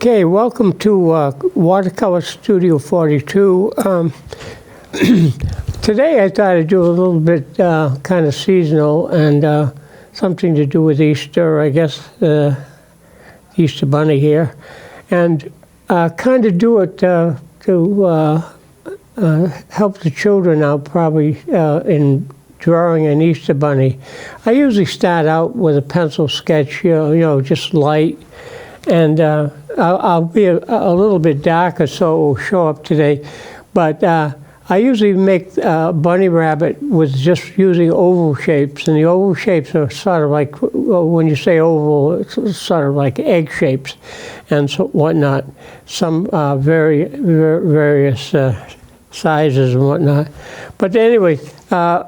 Okay, welcome to Watercolor Studio 42. Today I thought I'd do a little bit kind of seasonal and something to do with Easter, I guess, Easter Bunny here. And kind of do it to help the children out probably in drawing an Easter Bunny. I usually start out with a pencil sketch, you know, just light. And I'll be a little bit darker, so it will show up today. But I usually make bunny rabbit with just using oval shapes. And the oval shapes are sort of like, well, when you say oval, it's sort of like egg shapes and so whatnot. Some various sizes and whatnot. But anyway, I'm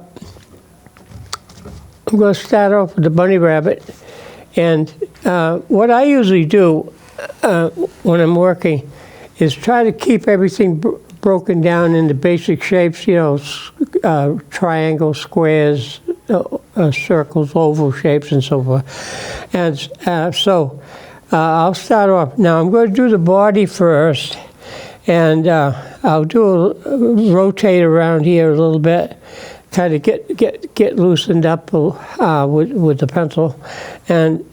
going to start off with the bunny rabbit. And what I usually do when I'm working is try to keep everything broken down into basic shapes, you know, triangles, squares, circles, oval shapes, and so forth. And so I'll start off. Now I'm going to do the body first, and I'll rotate around here a little bit, kind of get loosened up with the pencil. And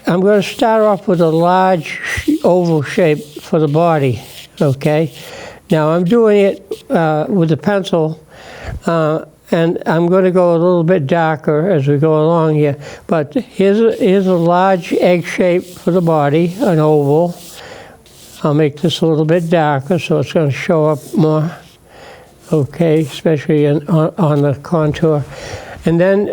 I'm going to start off with a large oval shape for the body, okay? Now I'm doing it with the pencil, and I'm going to go a little bit darker as we go along here. But here's a large egg shape for the body, an oval. I'll make this a little bit darker so it's going to show up more. Okay, especially on the contour. And then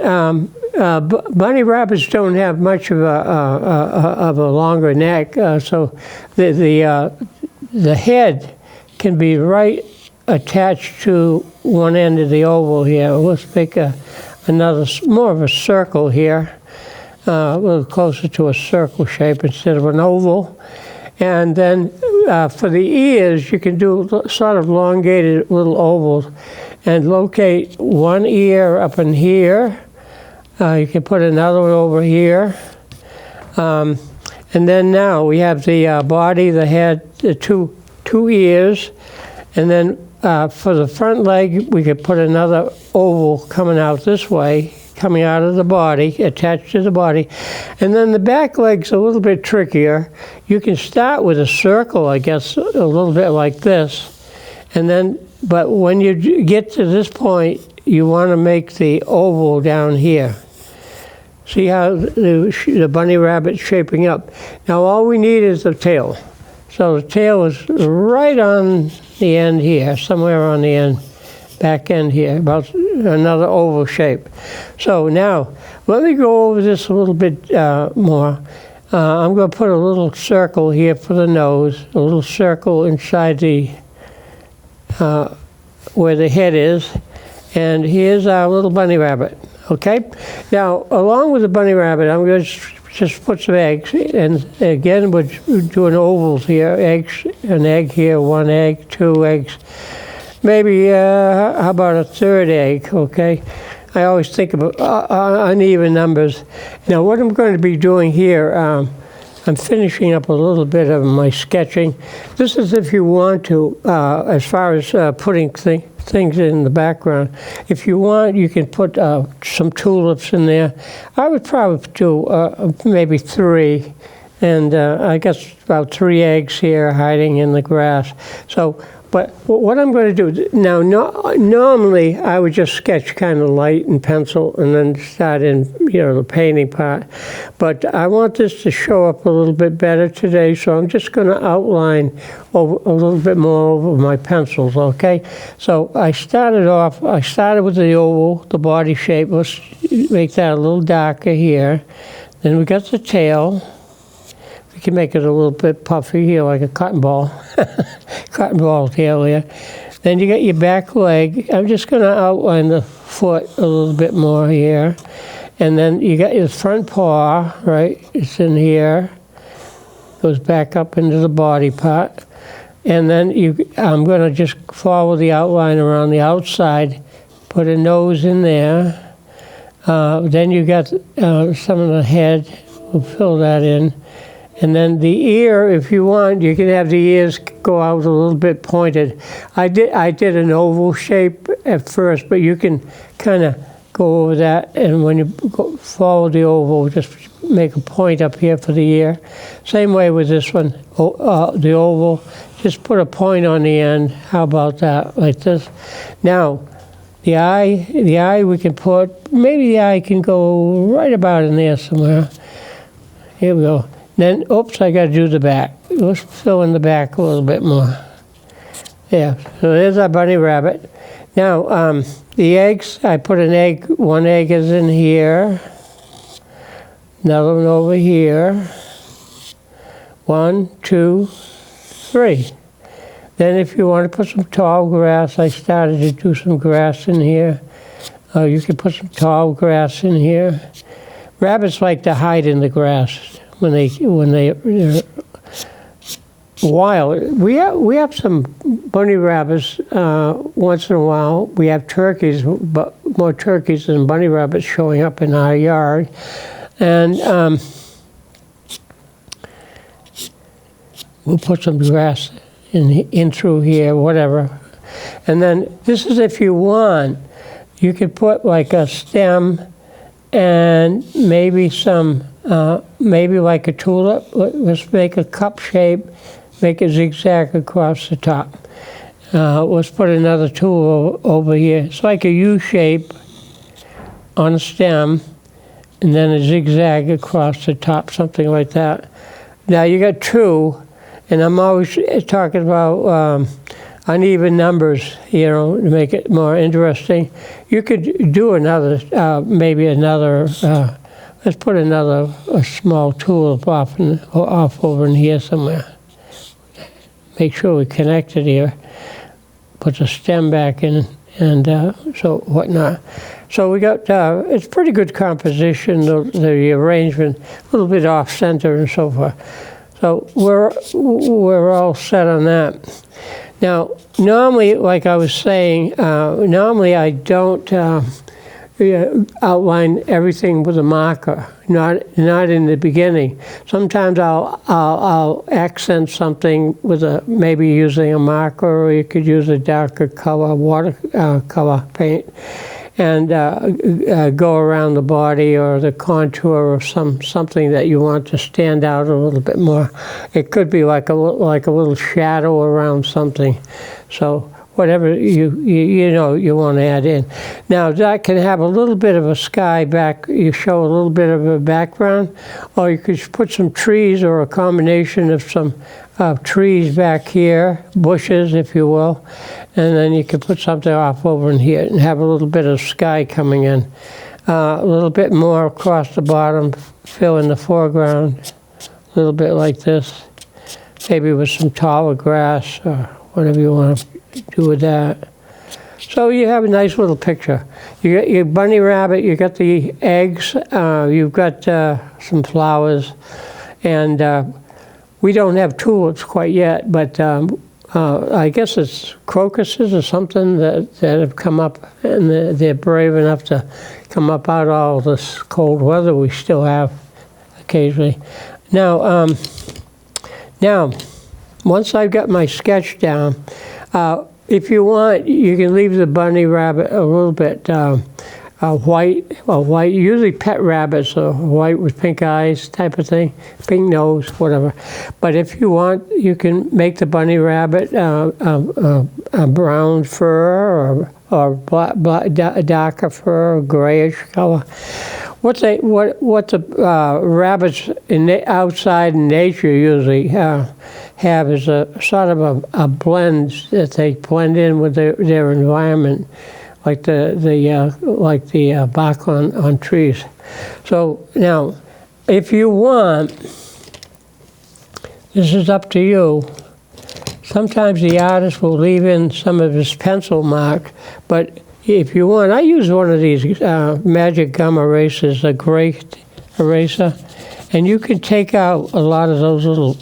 bunny rabbits don't have much of a longer neck, so the head can be right attached to one end of the oval here. Let's make another, more of a circle here, a little closer to a circle shape instead of an oval. And then for the ears, you can do sort of elongated little ovals and locate one ear up in here. You can put another one over here. And then now we have the body, the head, the two ears. And then for the front leg, we could put another oval coming out this way, coming out of the body, attached to the body. And then the back leg's a little bit trickier. You can start with a circle, I guess, a little bit like this. And then, but when you get to this point, you want to make the oval down here. See how the bunny rabbit's shaping up. Now all we need is the tail. So the tail is right on the end here, somewhere on the end. Back end here, about another oval shape. So now, let me go over this a little bit more. I'm going to put a little circle here for the nose, a little circle inside the where the head is, and here's our little bunny rabbit. Okay. Now, along with the bunny rabbit, I'm going to just put some eggs, and again, we're doing ovals here. Eggs, an egg here, one egg, two eggs. Maybe, how about a third egg, okay? I always think about uneven numbers. Now, what I'm going to be doing here, I'm finishing up a little bit of my sketching. This is if you want to, as far as putting things in the background. If you want, you can put some tulips in there. I would probably do maybe 3. And I guess about 3 eggs here hiding in the grass. So, but what I'm going to do now, normally I would just sketch kind of light and pencil and then start in, you know, the painting part. But I want this to show up a little bit better today, so I'm just going to outline a little bit more over my pencils, okay? So I started with the oval, the body shape. Let's make that a little darker here. Then we got the tail. You can make it a little bit puffy here, like a cotton ball tail here. Then you got your back leg. I'm just going to outline the foot a little bit more here. And then you got your front paw, right? It's in here. Goes back up into the body part. And then I'm going to just follow the outline around the outside, put a nose in there. Then you got some of the head. We'll fill that in. And then the ear, if you want, you can have the ears go out a little bit pointed. I did an oval shape at first, but you can kind of go over that, and when you follow the oval, just make a point up here for the ear. Same way with this one, the oval, just put a point on the end. How about that, like this? Now, the eye we can put, maybe the eye can go right about in there somewhere. Here we go. Then, oops, I got to do the back. Let's fill in the back a little bit more. Yeah, so there's our bunny rabbit. Now, the eggs, I put an egg, one egg is in here, another one over here, 1, 2, 3. Then if you want to put some tall grass, I started to do some grass in here. You can put some tall grass in here. Rabbits like to hide in the grass when they're wild. We have some bunny rabbits once in a while. We have turkeys, but more turkeys than bunny rabbits showing up in our yard. And we'll put some grass in through here, whatever. And then this is if you want. You could put like a stem and maybe some, maybe like a tulip. Let's make a cup shape, make a zigzag across the top. Let's put another tulip over here. It's like a U shape on a stem, and then a zigzag across the top, something like that. Now you got 2, and I'm always talking about uneven numbers, you know, to make it more interesting. You could do another, maybe another, let's put another a small tulip off over in here somewhere. Make sure we connect it here. Put the stem back in, and so whatnot. So we got, it's pretty good composition, the arrangement, a little bit off center and so forth. So we're all set on that. Now, normally, like I was saying, normally I don't outline everything with a marker, not in the beginning. Sometimes I'll accent something with maybe using a marker, or you could use a darker color, watercolor paint, and go around the body or the contour of something that you want to stand out a little bit more. It could be like a little shadow around something. So whatever you know you want to add in. Now that can have a little bit of a sky back. You show a little bit of a background, or you could put some trees or a combination of some trees back here, bushes, if you will, and then you could put something off over in here and have a little bit of sky coming in. A little bit more across the bottom, fill in the foreground, a little bit like this, maybe with some taller grass or whatever you want to do with that. So you have a nice little picture. You got your bunny rabbit, you got the eggs, you've got some flowers, and we don't have tulips quite yet, but I guess it's crocuses or something that have come up, and they're brave enough to come up out of all this cold weather we still have occasionally. Now, once I've got my sketch down, if you want, you can leave the bunny rabbit a little bit white. Usually pet rabbits are white with pink eyes type of thing, pink nose, whatever. But if you want, you can make the bunny rabbit a brown fur or darker fur, or grayish color. What the rabbits outside in nature usually have is a sort of a blend that they blend in with their environment, like the bark on trees. So now, if you want, this is up to you. Sometimes the artist will leave in some of his pencil mark, but if you want, I use one of these magic gum erasers, a gray eraser, and you can take out a lot of those little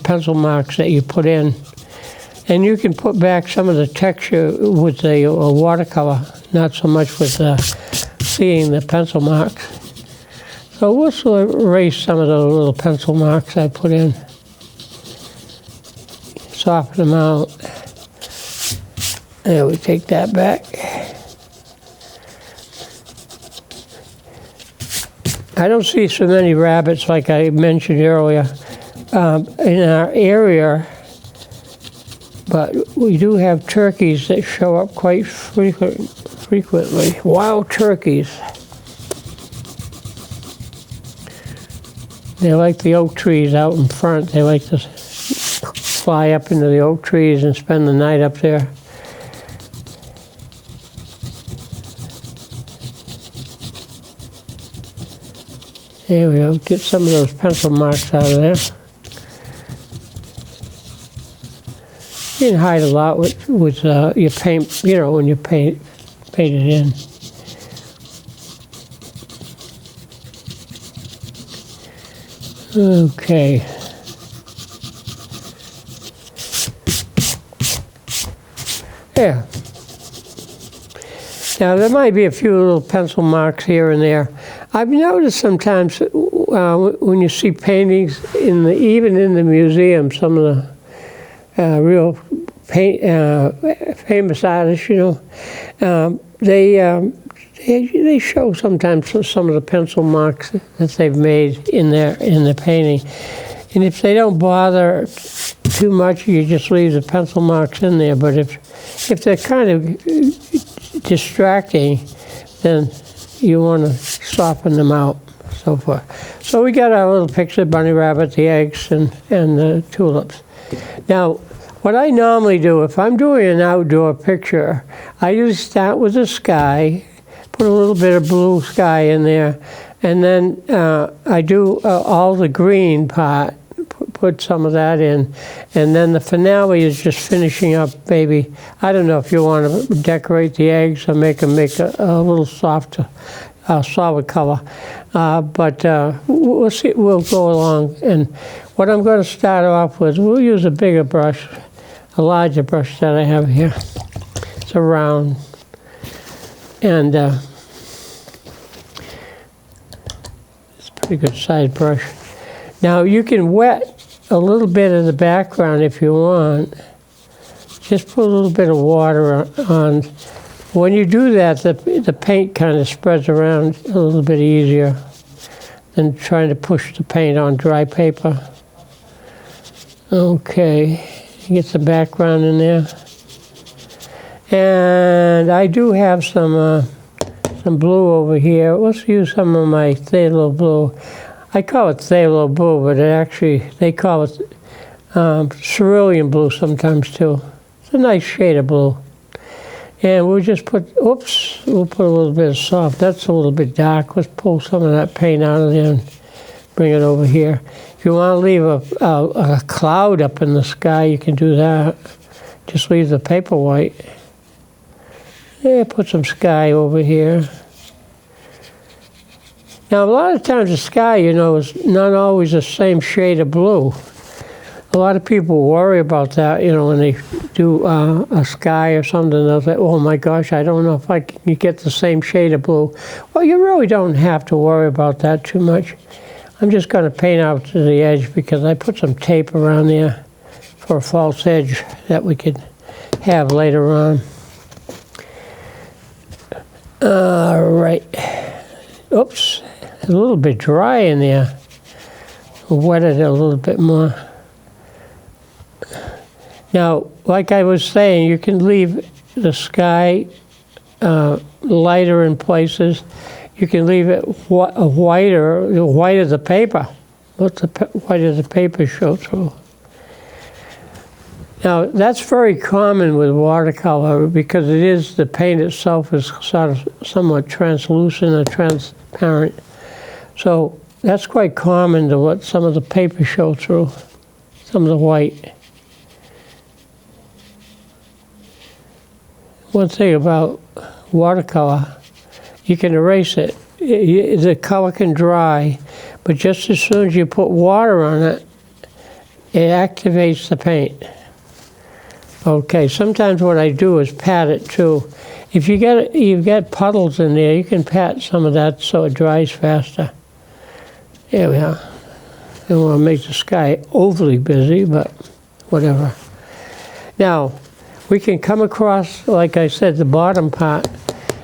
pencil marks that you put in, and you can put back some of the texture with the watercolor, not so much with seeing the pencil marks. So we'll sort of erase some of those little pencil marks I put in. Soften them out. There, we take that back. I don't see so many rabbits like I mentioned earlier in our area, but we do have turkeys that show up quite frequently. Wild turkeys. They like the oak trees out in front. They like to fly up into the oak trees and spend the night up there. There we go. Get some of those pencil marks out of there. You can hide a lot with your paint, you know, when you paint it in. Okay. Yeah. Now there might be a few little pencil marks here and there. I've noticed sometimes when you see paintings even in the museum, some of the real famous artists, you know, they show sometimes some of the pencil marks that they've made in the painting, and if they don't bother too much, you just leave the pencil marks in there. But if they're kind of distracting, then you want to soften them out, so forth. So we got our little picture: bunny rabbit, the eggs, and the tulips. Now, what I normally do, if I'm doing an outdoor picture, I usually start with the sky, put a little bit of blue sky in there, and then I do all the green part, put some of that in, and then the finale is just finishing up, maybe, I don't know if you want to decorate the eggs or make a little softer, solid color, but we'll see, we'll go along, and what I'm going to start off with, we'll use a bigger brush, a larger brush that I have here. It's a round, and it's a pretty good size brush. Now you can wet a little bit of the background if you want. Just put a little bit of water on. When you do that, the paint kind of spreads around a little bit easier than trying to push the paint on dry paper. Okay. Get the background in there, and I do have some blue over here. Let's use some of my phthalo blue. I call it phthalo blue, but they call it cerulean blue sometimes too. It's a nice shade of blue, and we'll just put. We'll put a little bit of soft. That's a little bit dark. Let's pull some of that paint out of there and bring it over here. If you want to leave a cloud up in the sky, you can do that. Just leave the paper white. Yeah, put some sky over here. Now, a lot of times the sky, you know, is not always the same shade of blue. A lot of people worry about that, you know, when they do a sky or something. They'll say, oh my gosh, I don't know if I can get the same shade of blue. Well, you really don't have to worry about that too much. I'm just going to paint out to the edge because I put some tape around there for a false edge that we could have later on. All right. Oops, it's a little bit dry in there. We'll wet it a little bit more. Now, like I was saying, you can leave the sky lighter in places. You can leave it whiter, the white of the paper. Let the white of the paper show through. Now, that's very common with watercolor because the paint itself is sort of somewhat translucent or transparent. So that's quite common to let some of the paper show through, some of the white. One thing about watercolor, you can erase it. The color can dry, but just as soon as you put water on it, it activates the paint. Okay, sometimes what I do is pat it too. If you've got puddles in there, you can pat some of that so it dries faster. There we are. Don't want to make the sky overly busy, but whatever. Now, we can come across, like I said, the bottom part.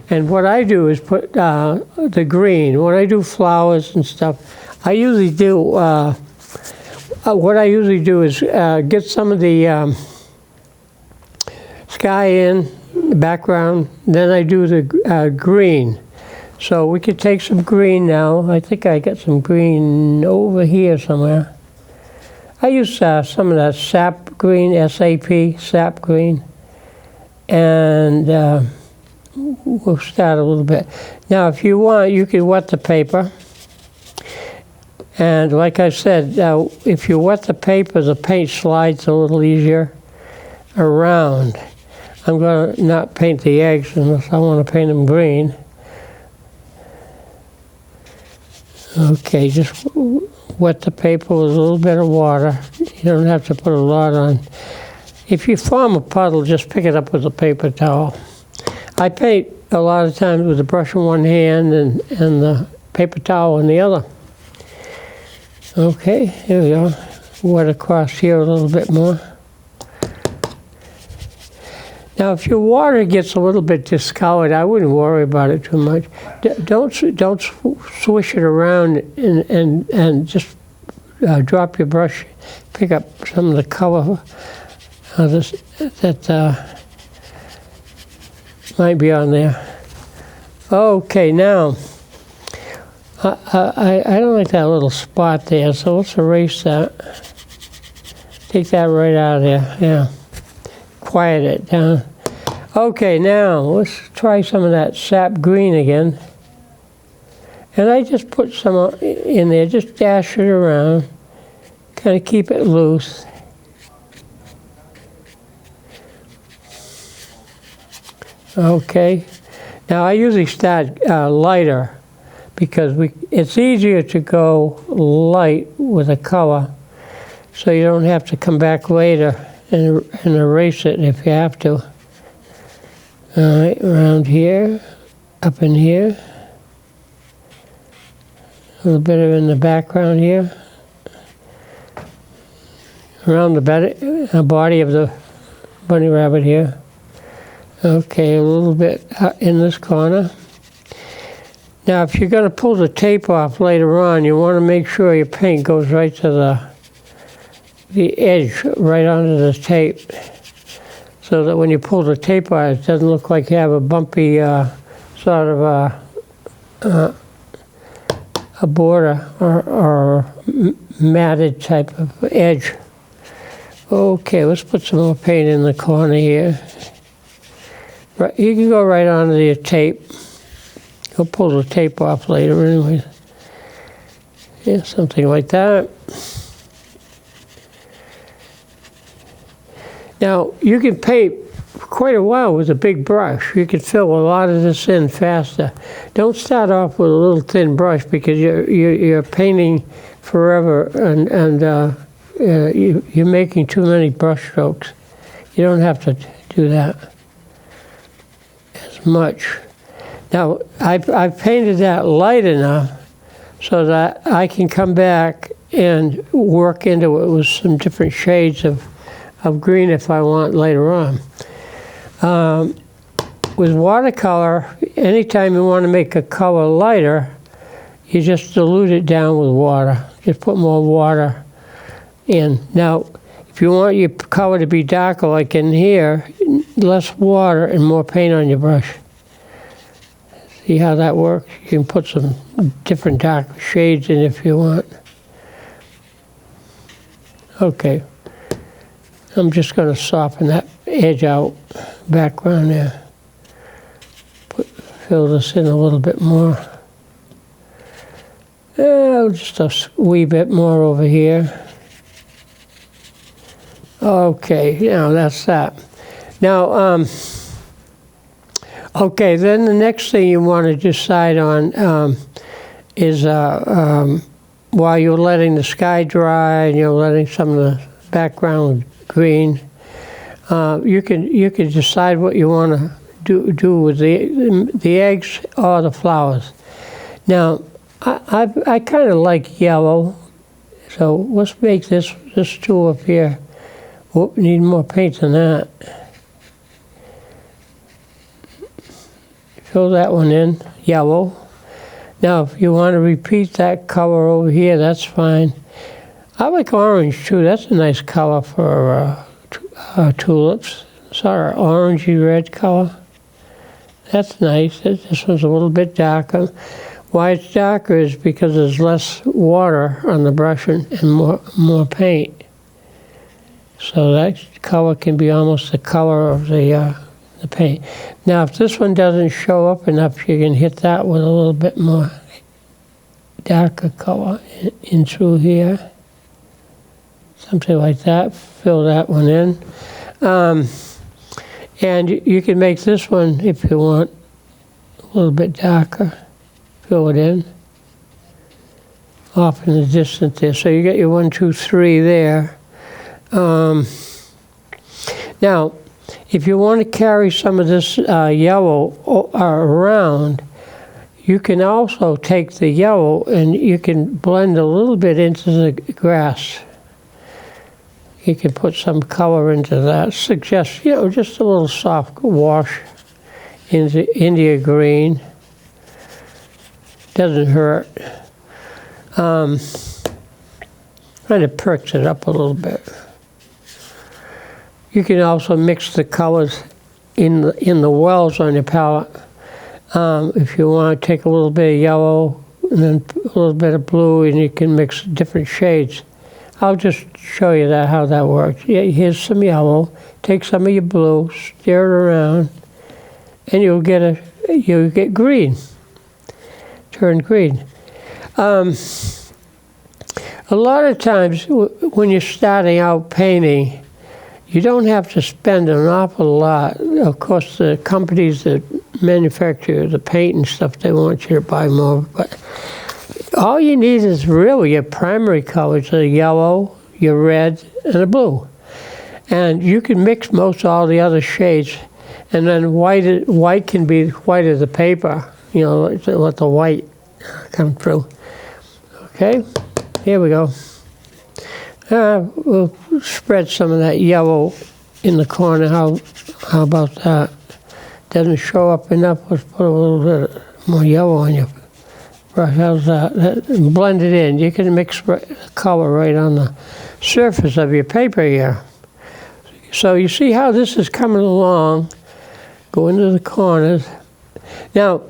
And what I do is put the green. When I do flowers and stuff, I usually do, what I usually do is get some of the sky in the background, then I do the green. So we could take some green now. I think I got some green over here somewhere. I use some of that sap green, SAP, sap green. And we'll start a little bit. Now, if you want, you can wet the paper. And like I said, if you wet the paper, the paint slides a little easier around. I'm going to not paint the eggs unless I want to paint them green. Okay, just wet the paper with a little bit of water. You don't have to put a lot on. If you form a puddle, just pick it up with a paper towel. I paint a lot of times with a brush in one hand and the paper towel in the other. Okay, here we go. Wet across here a little bit more. Now, if your water gets a little bit discolored, I wouldn't worry about it too much. Don't swish it around and just drop your brush, pick up some of the color that might be on there. Okay, now, I don't like that little spot there, so let's erase that. Take that right out of there, yeah. Quiet it down. Okay, now let's try some of that sap green again. And I just put some in there, just dash it around, kind of keep it loose. Okay, now I usually start lighter because it's easier to go light with a color, so you don't have to come back later and erase it if you have to. All right, around here, up in here, a little bit of in the background here, around the body of the bunny rabbit here. Okay, a little bit in this corner. Now, if you're going to pull the tape off later on, you want to make sure your paint goes right to the edge, right onto the tape, so that when you pull the tape out, it doesn't look like you have a bumpy sort of a border or matted type of edge. Okay, let's put some more paint in the corner here. Right, you can go right onto the tape. You'll pull the tape off later anyway. Yeah, something like that. Now, you can paint for quite a while with a big brush. You can fill a lot of this in faster. Don't start off with a little thin brush because you're painting forever and you're making too many brush strokes. You don't have to do that as much. Now, I've painted that light enough so that I can come back and work into it with some different shades of green if I want later on. With watercolor, anytime you want to make a color lighter, you just dilute it down with water. Just put more water in. Now, if you want your color to be darker like in here, less water and more paint on your brush. See how that works? You can put some different dark shades in if you want. Okay. I'm just going to soften that edge out, background there. Fill this in a little bit more. Just a wee bit more over here. Okay, now that's that. Now, okay, then the next thing you want to decide on is while you're letting the sky dry and you're letting some of the background green, you can decide what you want to do with the eggs or the flowers. Now, I kind of like yellow, so let's make this tool up here. Whoop, need more paint than that. Fill that one in, yellow. Now, if you want to repeat that color over here, that's fine. I like orange too. That's a nice color for tulips. Sort of orangey red color. That's nice. This one's a little bit darker. Why it's darker is because there's less water on the brush and more paint. So that color can be almost the color of the paint. Now, if this one doesn't show up enough, you can hit that with a little bit more darker color in through here. Something like that. Fill that one in. And you can make this one, if you want, a little bit darker. Fill it in. Off in the distance there. So you get your 1, 2, 3 there. Now, if you want to carry some of this yellow around, you can also take the yellow and you can blend a little bit into the grass. You can put some color into that. Suggest, just a little soft wash into India green. Doesn't hurt. Kind of perks it up a little bit. You can also mix the colors in the wells on your palette. If you want to take a little bit of yellow and then a little bit of blue, and you can mix different shades. I'll just show you how that works. Yeah, here's some yellow. Take some of your blue, stir it around, and you'll get green. Turn green. A lot of times when you're starting out painting, you don't have to spend an awful lot. Of course, the companies that manufacture the paint and stuff, they want you to buy more. But all you need is really your primary colors, a yellow, your red, and a blue. And you can mix most all the other shades. And then white can be white as the paper. Let the white come through. Okay, here we go. We'll spread some of that yellow in the corner. How about that? Doesn't show up enough. Let's put a little bit more yellow on your brush. How's that? Blend it in. You can mix color right on the surface of your paper here. So you see how this is coming along. Go into the corners. Now,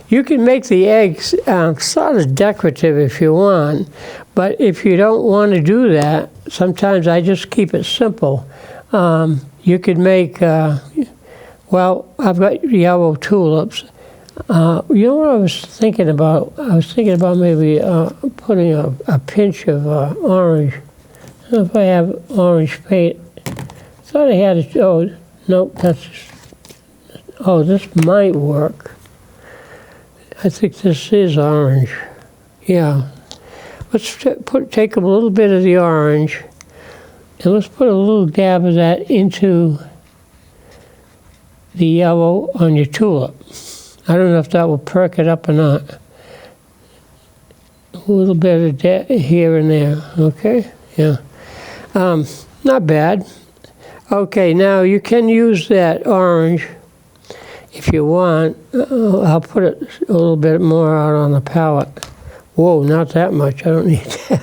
you can make the eggs sort of decorative if you want, but if you don't want to do that, sometimes I just keep it simple. You could make, well, I've got yellow tulips. You know what I was thinking about? I was thinking about maybe putting a pinch of orange. I don't know if I have orange paint. I thought I had it. Oh, nope, oh, this might work. I think this is orange. Yeah. Let's take a little bit of the orange and let's put a little dab of that into the yellow on your tulip. I don't know if that will perk it up or not. A little bit of here and there, okay? Yeah. Not bad. Okay, now you can use that orange if you want. I'll put it a little bit more out on the palette. Whoa, not that much. I don't need that.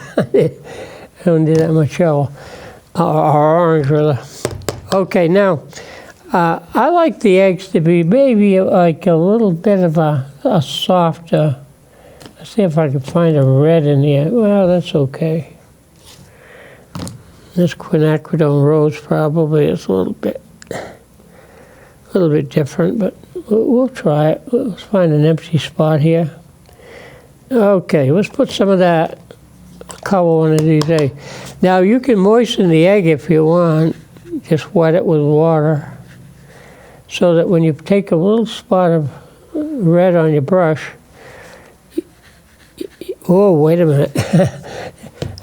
I don't need that much yellow. Or orange, rather. Okay, now, I like the eggs to be maybe like a little bit of a softer. Let's see if I can find a red in here. Well, that's okay. This quinacridone rose probably is a little bit different, but we'll try it. Let's find an empty spot here. Okay, let's put some of that color one of these eggs. Now you can moisten the egg if you want. Just wet it with water, so that when you take a little spot of red on your brush. Oh, wait a minute.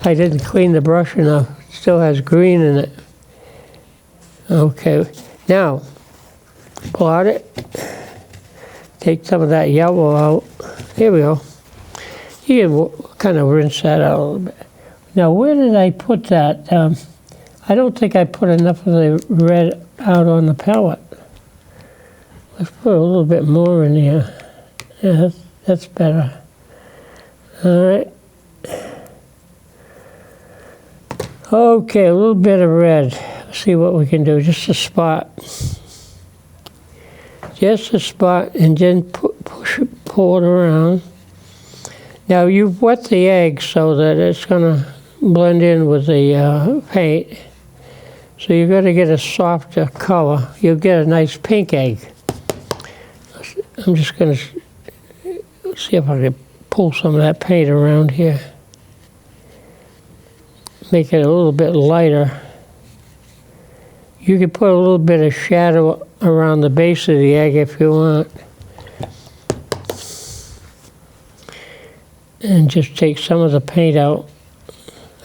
I didn't clean the brush enough. It still has green in it. Okay, now blot it. Take some of that yellow out. Here we go. You can kind of rinse that out a little bit. Now, where did I put that? I don't think I put enough of the red out on the palette. Let's put a little bit more in here. Yeah, that's better. All right. Okay, a little bit of red. Let's see what we can do. Just a spot. Just a spot, and then pull it around. Now, you've wet the egg so that it's going to blend in with the paint. So you've got to get a softer color. You'll get a nice pink egg. I'm just going to see if I can pull some of that paint around here. Make it a little bit lighter. You can put a little bit of shadow around the base of the egg if you want. And just take some of the paint out.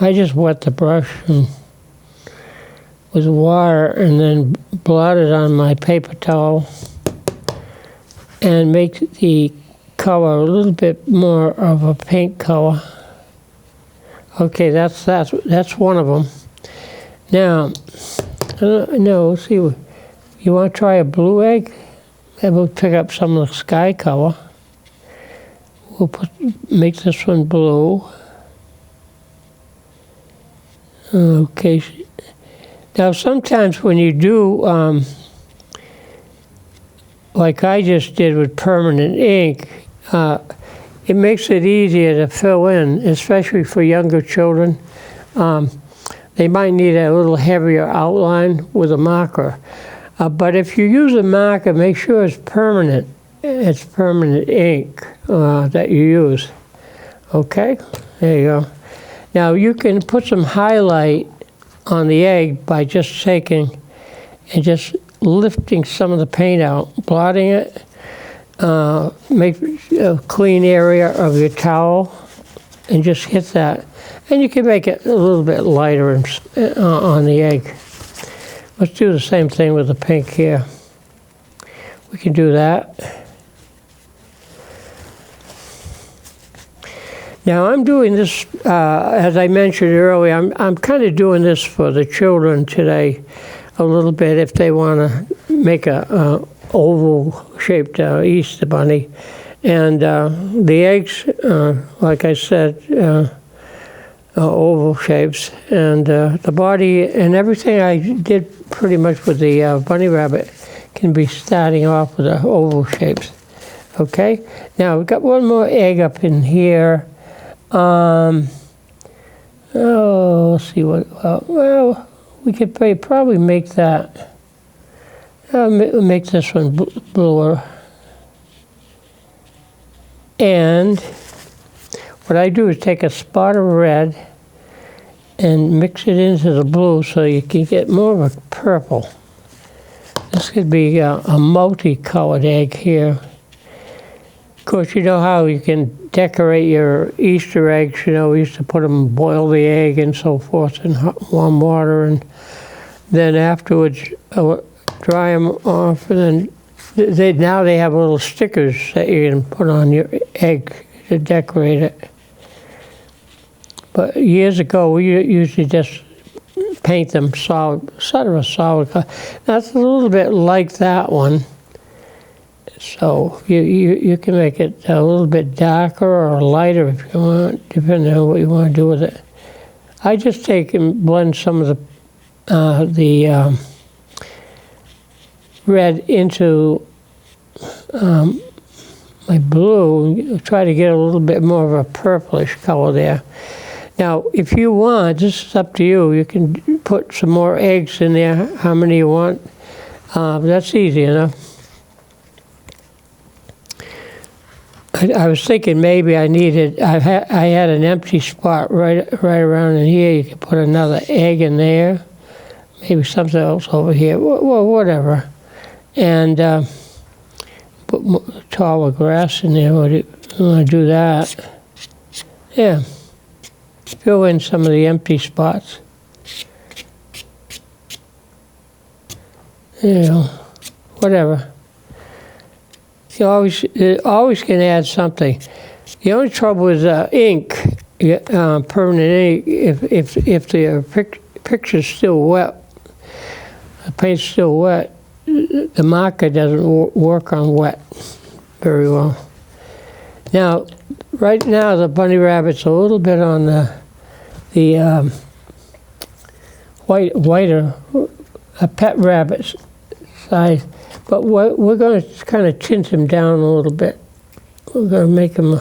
I just wet the brush with water and then blot it on my paper towel and make the color a little bit more of a pink color. Okay, that's one of them. Now, no, let's see. You want to try a blue egg? Maybe we'll pick up some of the sky color. We'll make this one blue. Okay. Now, sometimes when you do, like I just did with permanent ink, it makes it easier to fill in, especially for younger children. They might need a little heavier outline with a marker. But if you use a marker, make sure it's permanent. It's permanent ink that you use. Okay, there you go. Now you can put some highlight on the egg by just taking and just lifting some of the paint out, blotting it, make a clean area of your towel, and just hit that. And you can make it a little bit lighter on the egg. Let's do the same thing with the pink here. We can do that. Now I'm doing this, as I mentioned earlier, I'm kind of doing this for the children today a little bit if they want to make a oval-shaped Easter bunny. And the eggs, like I said, oval shapes, and the body and everything I did pretty much with the bunny rabbit can be starting off with the oval shapes. Okay, now we've got one more egg up in here. Let's see what. Well, we could probably make that. Make this one bluer. And what I do is take a spot of red and mix it into the blue so you can get more of a purple. This could be a multicolored egg here. Of course, you know how you can decorate your Easter eggs. You know, we used to put them, boil the egg and so forth in hot, warm water, and then afterwards dry them off, and then now they have little stickers that you can put on your egg to decorate it. But years ago, we usually just paint them solid, sort of a solid color. That's a little bit like that one. So you can make it a little bit darker or lighter if you want, depending on what you want to do with it. I just take and blend some of the red into my blue, try to get a little bit more of a purplish color there. Now, if you want, this is up to you. You can put some more eggs in there, how many you want. That's easy enough. I was thinking maybe I had an empty spot right around in here. You could put another egg in there, maybe something else over here. Well, whatever. And put taller grass in there. You want to do that? Yeah. Fill in some of the empty spots. You know, whatever. You always can add something. The only trouble with ink, permanent ink, if the picture's still wet, the paint's still wet, the marker doesn't work on wet very well. Now, right now the bunny rabbit's a little bit on the whiter, a pet rabbit's size, but we're going to kind of tint him down a little bit. We're going to make him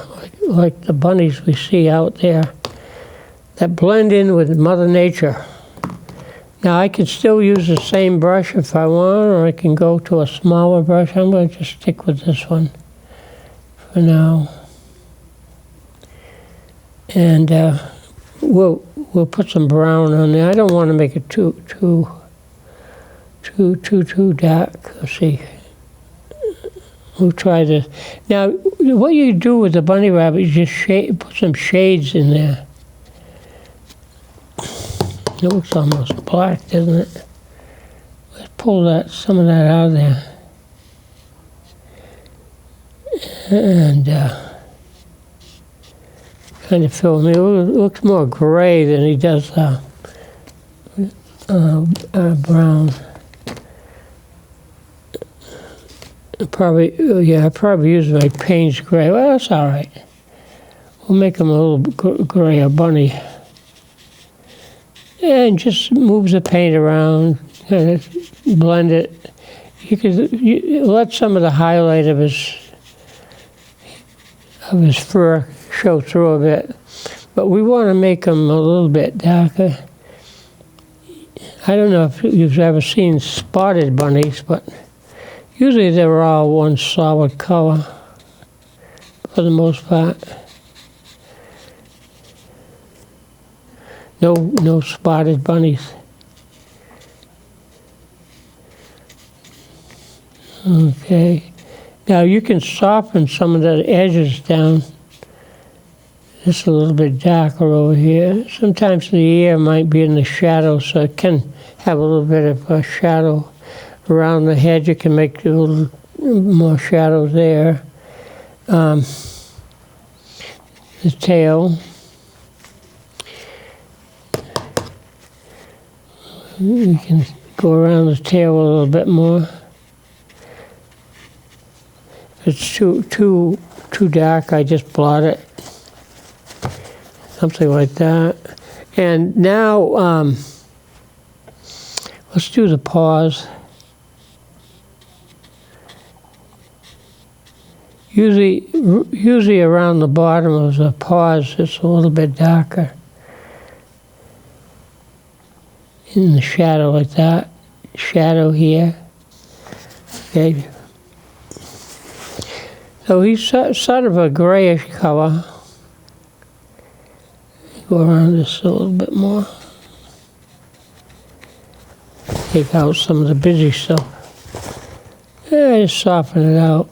like the bunnies we see out there that blend in with Mother Nature. Now I can still use the same brush if I want, or I can go to a smaller brush. I'm going to just stick with this one for now. And we'll put some brown on there. I don't want to make it too dark. Let's see. We'll try this. Now, what you do with the bunny rabbit is just put some shades in there. It looks almost black, doesn't it? Let's pull some of that out of there. And kind of fill him in. It looks more gray than he does brown. I probably use my Payne's gray. Well, that's all right. We'll make him a little gray, a bunny. And just moves the paint around, blend it. You let some of the highlight of his fur show through a bit, but we want to make him a little bit darker. I don't know if you've ever seen spotted bunnies, but usually they're all one solid color for the most part. No spotted bunnies. Okay. Now you can soften some of the edges down. Just a little bit darker over here. Sometimes the ear might be in the shadow, so it can have a little bit of a shadow around the head. You can make a little more shadow there. The tail. You can go around the tail a little bit more. If it's too dark, I just blot it. Something like that. And now, let's do the paws. Usually around the bottom of the paws, it's a little bit darker. In the shadow like that. Shadow here. Okay. So he's sort of a grayish color. Go around this a little bit more. Take out some of the busy stuff. Yeah, just soften it out.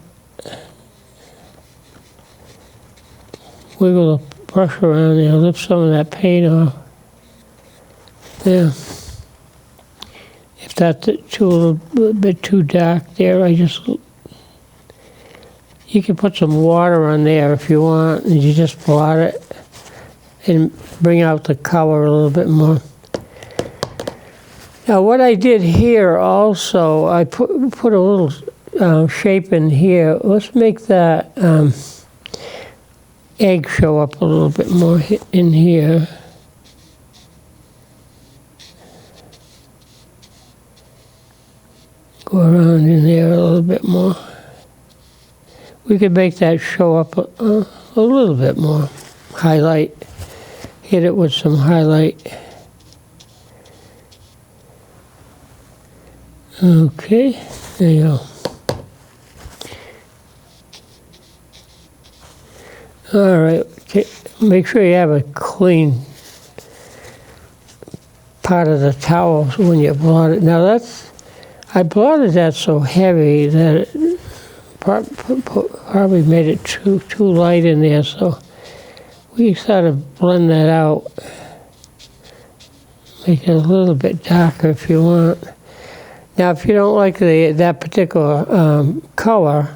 Wiggle the brush around there, lift some of that paint off. Yeah. If that's a little bit too dark there, you can put some water on there if you want, and you just blot it and bring out the color a little bit more. Now what I did here also, I put a little shape in here. Let's make that egg show up a little bit more in here. Go around in there a little bit more. We could make that show up a little bit more. Highlight. Hit it with some highlight. Okay, there you go. All right, make sure you have a clean part of the towel when you blot it. Now I blotted that so heavy that it probably made it too light in there, so we sort of blend that out. Make it a little bit darker if you want. Now, if you don't like that particular color,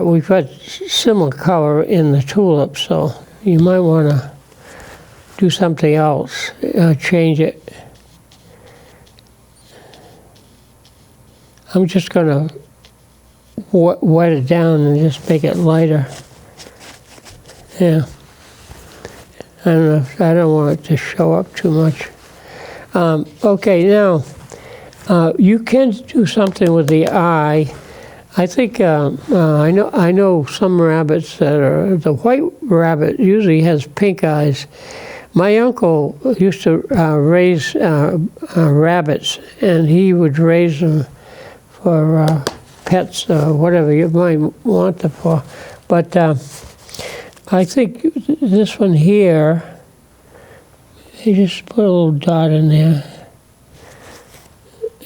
we've got similar color in the tulip, so you might want to do something else, change it. I'm just going to wet it down and just make it lighter. Yeah. I don't want it to show up too much. Okay, now you can do something with the eye. I think I know some rabbits that are, the white rabbit usually has pink eyes. My uncle used to raise rabbits, and he would raise them for pets or whatever you might want them for. But I think this one here, you just put a little dot in there.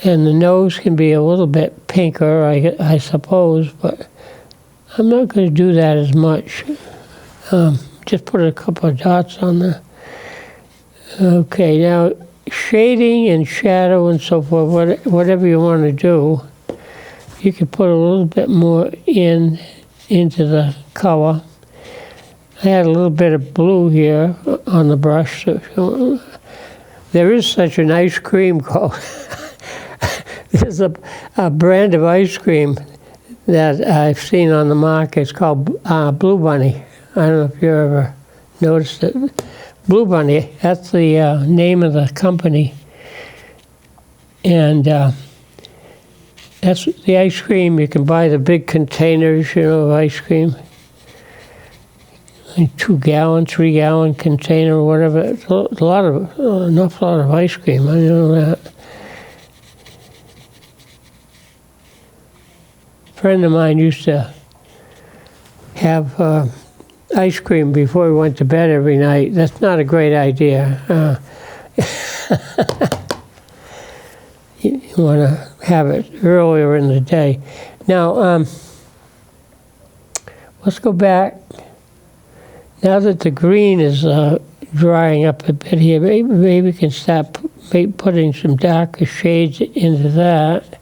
And the nose can be a little bit pinker, I suppose, but I'm not going to do that as much. Just put a couple of dots on there. Okay, now shading and shadow and so forth, whatever you want to do, you can put a little bit more into the color. I had a little bit of blue here on the brush. So there is such an ice cream called, there's a brand of ice cream that I've seen on the market. It's called Blue Bunny. I don't know if you ever noticed it. Blue Bunny, that's the name of the company. And that's the ice cream. You can buy the big containers, of ice cream. A 2-gallon, 3-gallon container or whatever. It's an awful lot of ice cream, I know that. A friend of mine used to have ice cream before he went to bed every night. That's not a great idea. You want to have it earlier in the day. Now, let's go back. Now that the green is drying up a bit here, maybe we can start putting some darker shades into that.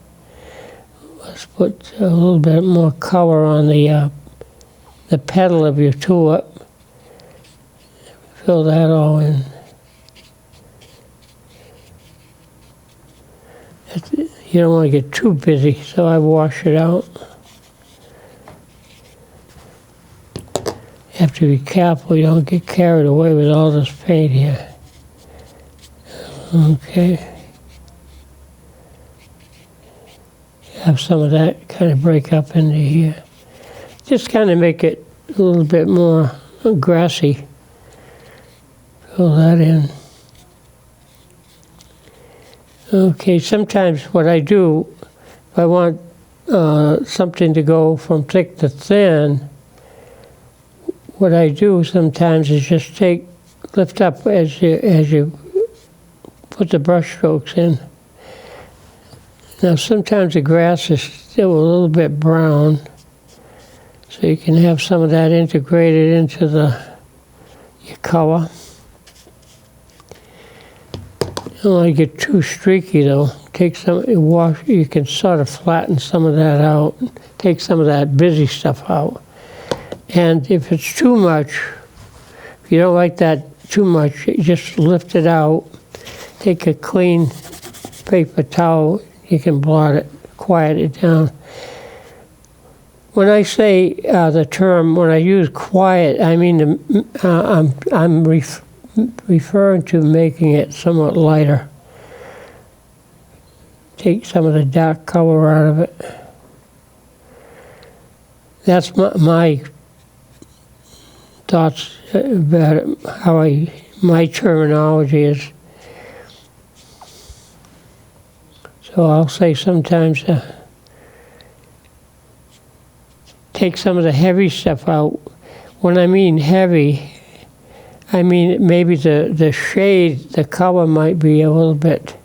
Let's put a little bit more color on the petal of your tulip. Fill that all in. You don't want to get too busy, so I wash it out. You have to be careful you don't get carried away with all this paint here. Okay. Have some of that kind of break up into here. Just kind of make it a little bit more grassy. Fill that in. Okay, sometimes what I do, if I want something to go from thick to thin, what I do sometimes is just lift up as you put the brush strokes in. Now sometimes the grass is still a little bit brown, so you can have some of that integrated into your color. You don't want to get too streaky though. You can sort of flatten some of that out, take some of that busy stuff out. And if it's too much, if you don't like that too much, you just lift it out, take a clean paper towel, you can blot it, quiet it down. When I say the term, when I use quiet, I mean I'm referring to making it somewhat lighter. Take some of the dark color out of it. That's my thoughts about it, how my terminology is. So I'll say sometimes take some of the heavy stuff out. When I mean heavy, I mean maybe the shade, the color might be a little bit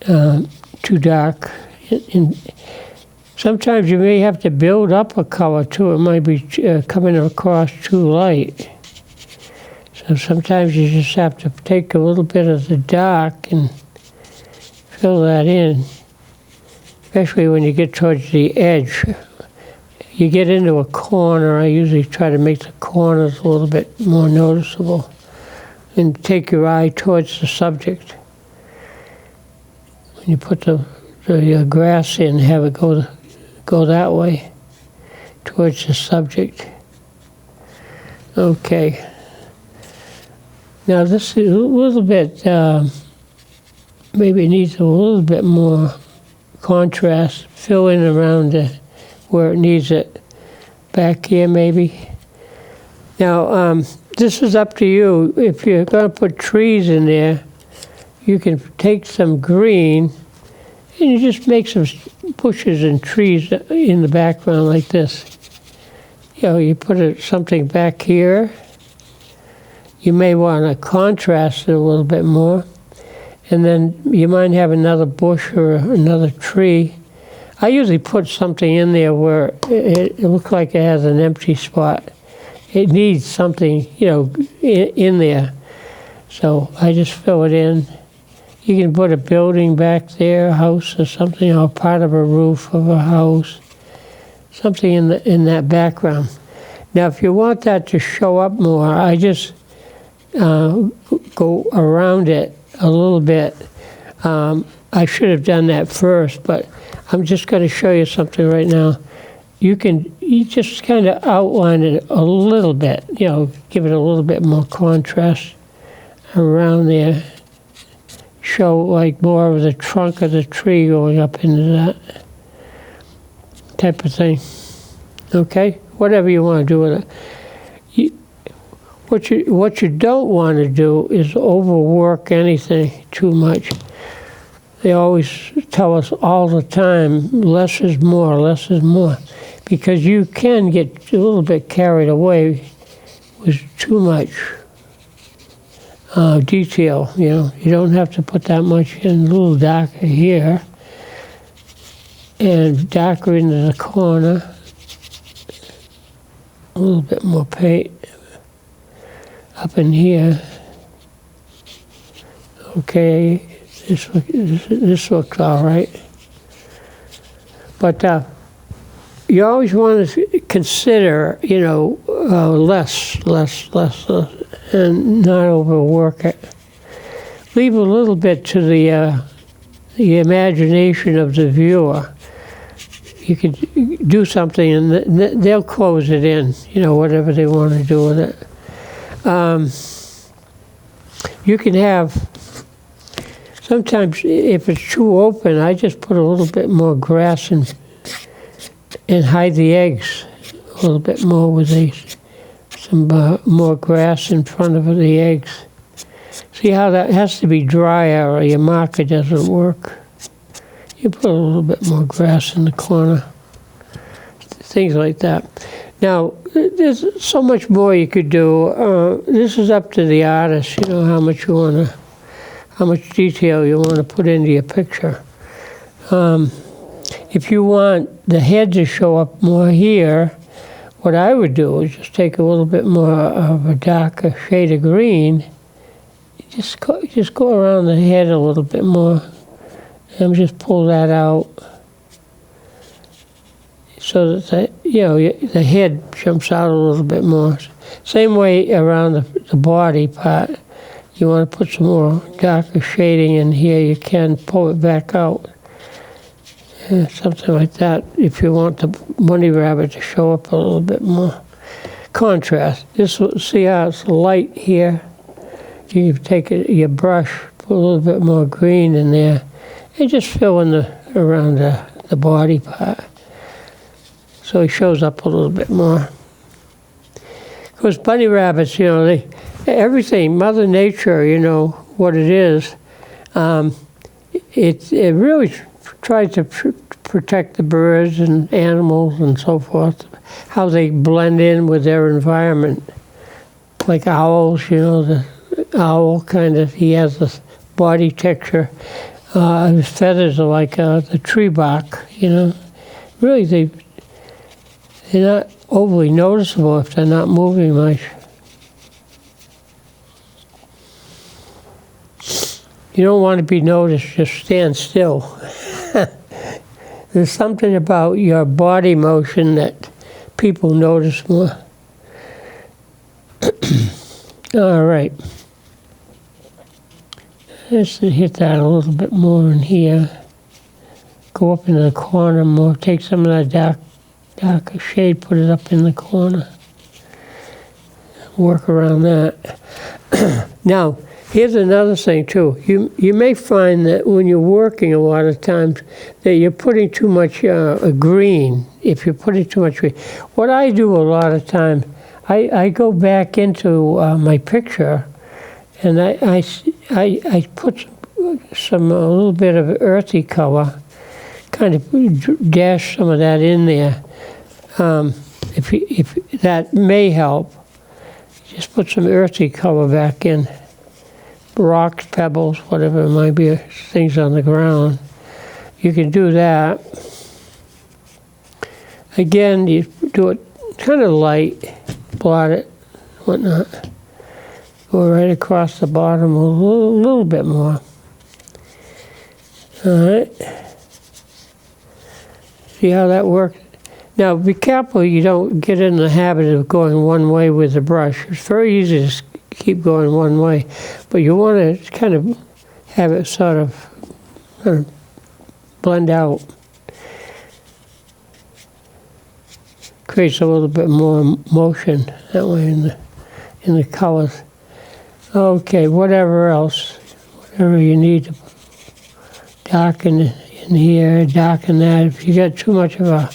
too dark. Sometimes you may have to build up a color too. It might be coming across too light. So sometimes you just have to take a little bit of the dark and fill that in, especially when you get towards the edge. you get into a corner, I usually try to make the corners a little bit more noticeable and take your eye towards the subject. When you put the grass in, have it go that way towards the subject. Okay. Now this is a little bit, maybe it needs a little bit more contrast. Fill in around where it needs it. Back here maybe. Now this is up to you. If you're going to put trees in there, you can take some green and you just make some bushes and trees in the background like this. You know, you put something back here. You may want to contrast it a little bit more. And then you might have another bush or another tree. I usually put something in there where it looks like it has an empty spot. It needs something, you know, in there. So I just fill it in. You can put a building back there, a house or something, or part of a roof of a house. Something in that background. Now, if you want that to show up more, I just go around it a little bit. I should have done that first, but I'm just going to show you something right now. You just kind of outline it a little bit, you know, give it a little bit more contrast around there. Show like more of the trunk of the tree going up into that type of thing. Okay? Whatever you want to do with it. What you don't want to do is overwork anything too much. They always tell us all the time, less is more, less is more. Because you can get a little bit carried away with too much detail, you know. You don't have to put that much in. A little darker here. And darker into the corner. A little bit more paint up in here. Okay, this looks all right. But you always want to consider, you know, less, and not overwork it. Leave a little bit to the imagination of the viewer. You could do something and they'll close it in, you know, whatever they want to do with it. You can have, sometimes if it's too open, I just put a little bit more grass and hide the eggs a little bit more with some more grass in front of the eggs. See how that has to be drier or your marker doesn't work. You put a little bit more grass in the corner, things like that. Now, there's so much more you could do. This is up to the artist, you know, how much detail you want to put into your picture. If you want the head to show up more here, what I would do is just take a little bit more of a darker shade of green. Just go around the head a little bit more. And just pull that out so that the head jumps out a little bit more. Same way around the body part. You want to put some more darker shading in here, you can pull it back out. Something like that if you want the bunny rabbit to show up a little bit more. Contrast. See how it's light here? You can take your brush, put a little bit more green in there, and just fill in around the body part. So he shows up a little bit more. Because bunny rabbits, you know, everything, Mother Nature, you know, what it is, it really tries to protect the birds and animals and so forth, how they blend in with their environment. Like owls, you know, the owl kind of, he has this body texture. His feathers are like the tree bark, you know. Really, they're not overly noticeable if they're not moving much. You don't want to be noticed, just stand still. There's something about your body motion that people notice more. All right. Let's hit that a little bit more in here. Go up in the corner more. Take some of that darker shade, put it up in the corner. Work around that. Now, here's another thing too. You may find that when you're working a lot of times that you're putting too much green. If you're putting too much green, what I do a lot of times, I go back into my picture, and I put a little bit of earthy color, kind of dash some of that in there. If that may help, just put some earthy color back in. Rocks, pebbles, whatever it might be, things on the ground. You can do that. Again, you do it kind of light, blot it, whatnot. Go right across the bottom a little bit more. All right. See how that works? Now, be careful you don't get in the habit of going one way with the brush. It's very easy to keep going one way, but you want to kind of have it sort of blend out. Creates a little bit more motion that way in the colors. Okay, whatever else, whatever you need to darken in here, darken that. If you got too much of a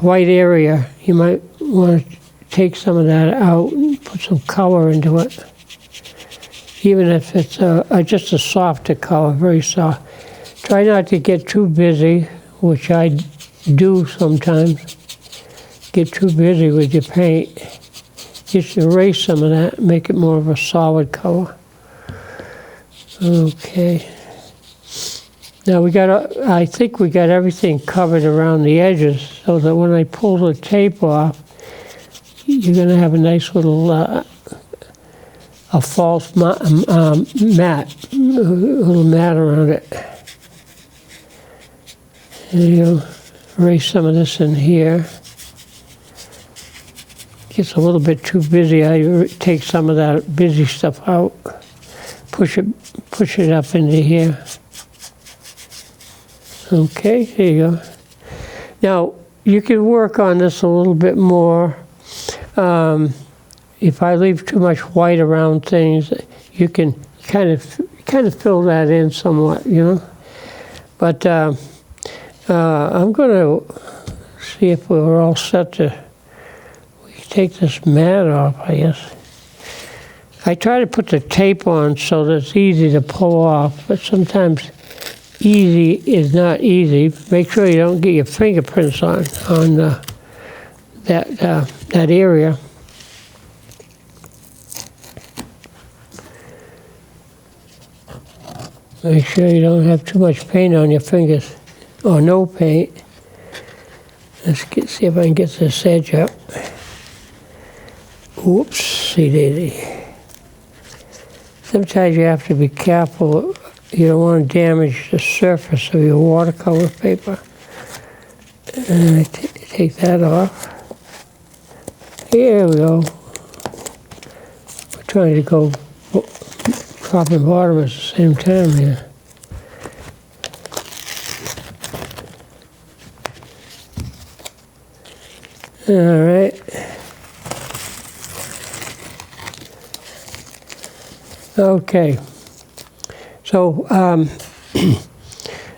white area, you might want to take some of that out and put some color into it. Even if it's just a softer color, very soft. Try not to get too busy, which I do sometimes. Get too busy with your paint. Just erase some of that, make it more of a solid color. Okay. Now I think we got everything covered around the edges, so that when I pull the tape off, you're going to have a nice little a false mat, a little mat around it. And you erase some of this in here. Gets a little bit too busy. I take some of that busy stuff out, push it up into here. Okay, there you go. Now, you can work on this a little bit more. If I leave too much white around things, you can kind of fill that in somewhat, you know. But I'm going to see if we're all set to. We can take this mat off, I guess. I try to put the tape on so that it's easy to pull off, but sometimes easy is not easy. Make sure you don't get your fingerprints on that area. Make sure you don't have too much paint on your fingers, or no paint. Let's see if I can get this edge up. Whoopsie daisy. Sometimes you have to be careful. You don't want to damage the surface of your watercolor paper. And take that off. Here we go. We're trying to go top and bottom at the same time here. All right. Okay. So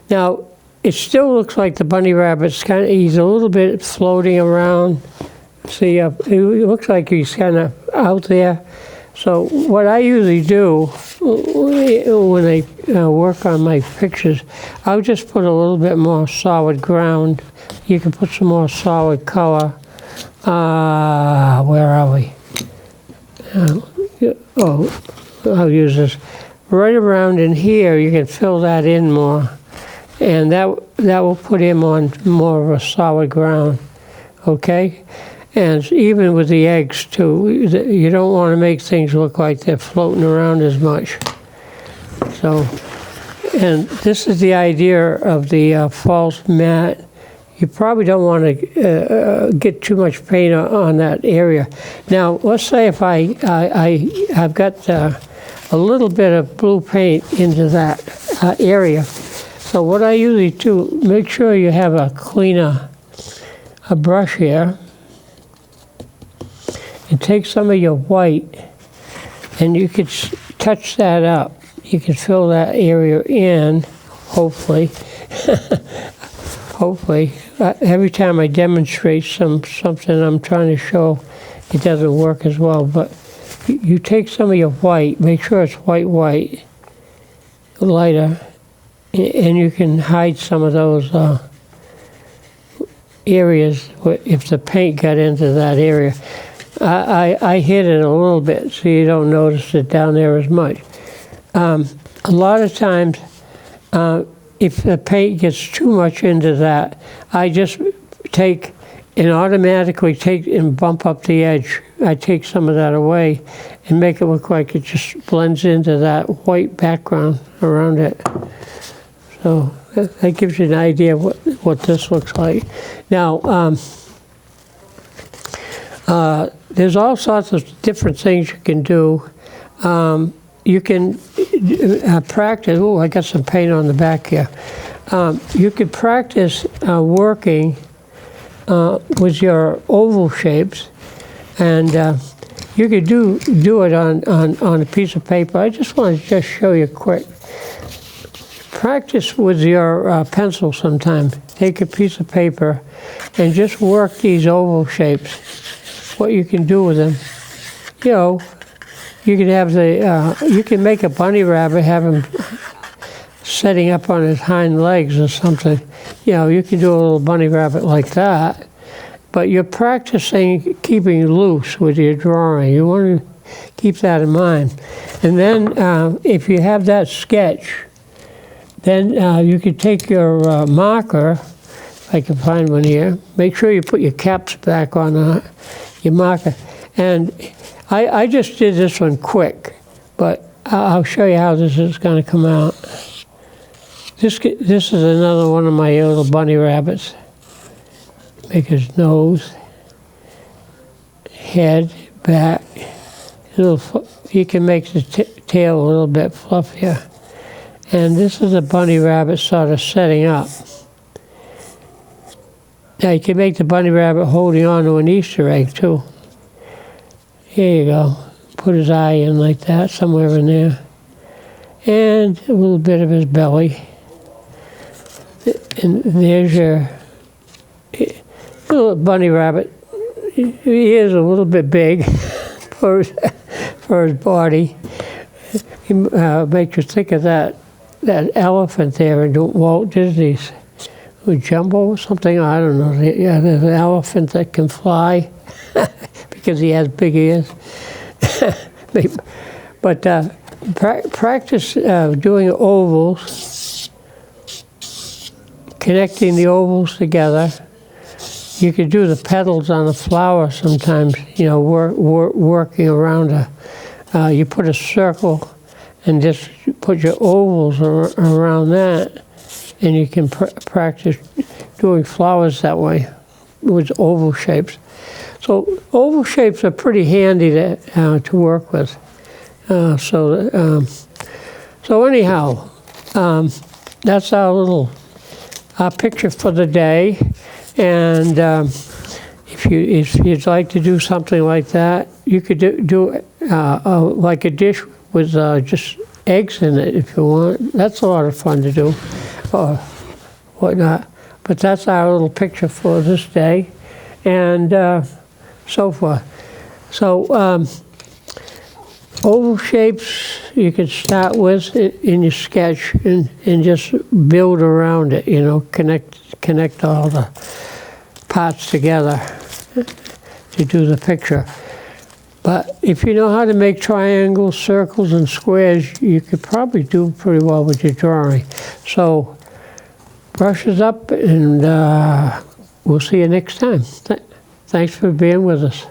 now it still looks like the bunny rabbit's he's a little bit floating around. See, it looks like he's kind of out there. So what I usually do when I work on my pictures, I'll just put a little bit more solid ground. You can put some more solid color. Where are we? I'll use this. Right around in here, you can fill that in more. And that will put him on more of a solid ground. Okay? And even with the eggs, too, you don't want to make things look like they're floating around as much. So, and this is the idea of the false mat. you probably don't want to get too much paint on that area. Now, let's say if I've got a little bit of blue paint into that area. So what I usually do, make sure you have a cleaner brush here, and take some of your white, and you could touch that up. You can fill that area in, hopefully. Hopefully. Every time I demonstrate something I'm trying to show, it doesn't work as well. But you take some of your white, make sure it's white, lighter, and you can hide some of those areas if the paint got into that area. I hid it a little bit so you don't notice it down there as much. A lot of times, if the paint gets too much into that, I just take and automatically take and bump up the edge. I take some of that away and make it look like it just blends into that white background around it. So that gives you an idea of what this looks like. Now, there's all sorts of different things you can do. You can practice. Oh, I got some paint on the back here. You could practice working with your oval shapes, and you could do it on a piece of paper. I just want to just show you quick. Practice with your pencil sometime. Take a piece of paper and just work these oval shapes. What you can do with them, you know, you can have you can make a bunny rabbit, have him setting up on his hind legs or something. You know, you can do a little bunny rabbit like that, but you're practicing keeping loose with your drawing. You want to keep that in mind. And then if you have that sketch, then you can take your marker, if I can find one here. Make sure you put your caps back on your marker. And I just did this one quick, but I'll show you how this is going to come out. This is another one of my little bunny rabbits. Make his nose, head, back. You can make the tail a little bit fluffier. And this is a bunny rabbit sort of setting up. Now you can make the bunny rabbit holding on to an Easter egg too. Here you go. Put his eye in like that, somewhere in there. And a little bit of his belly. And there's your little bunny rabbit. He is a little bit big for his body. He makes you think of that elephant there in Walt Disney's Jumbo or something. I don't know. Yeah, there's an elephant that can fly because he has big ears. But practice doing ovals, connecting the ovals together. You could do the petals on a flower sometimes, you know, working around you put a circle and just put your ovals around that, and you can practice doing flowers that way with oval shapes. So oval shapes are pretty handy to work with. So anyhow, that's our picture for the day. And if you'd like to do something like that, you could do like a dish with just eggs in it if you want. That's a lot of fun to do, or whatnot. But that's our little picture for this day, and so forth. So oval shapes you could start with in your sketch and just build around it. You know, connect all the parts together to do the picture. But if you know how to make triangles, circles, and squares, you could probably do pretty well with your drawing. So brushes up, and we'll see you next time. Thanks for being with us.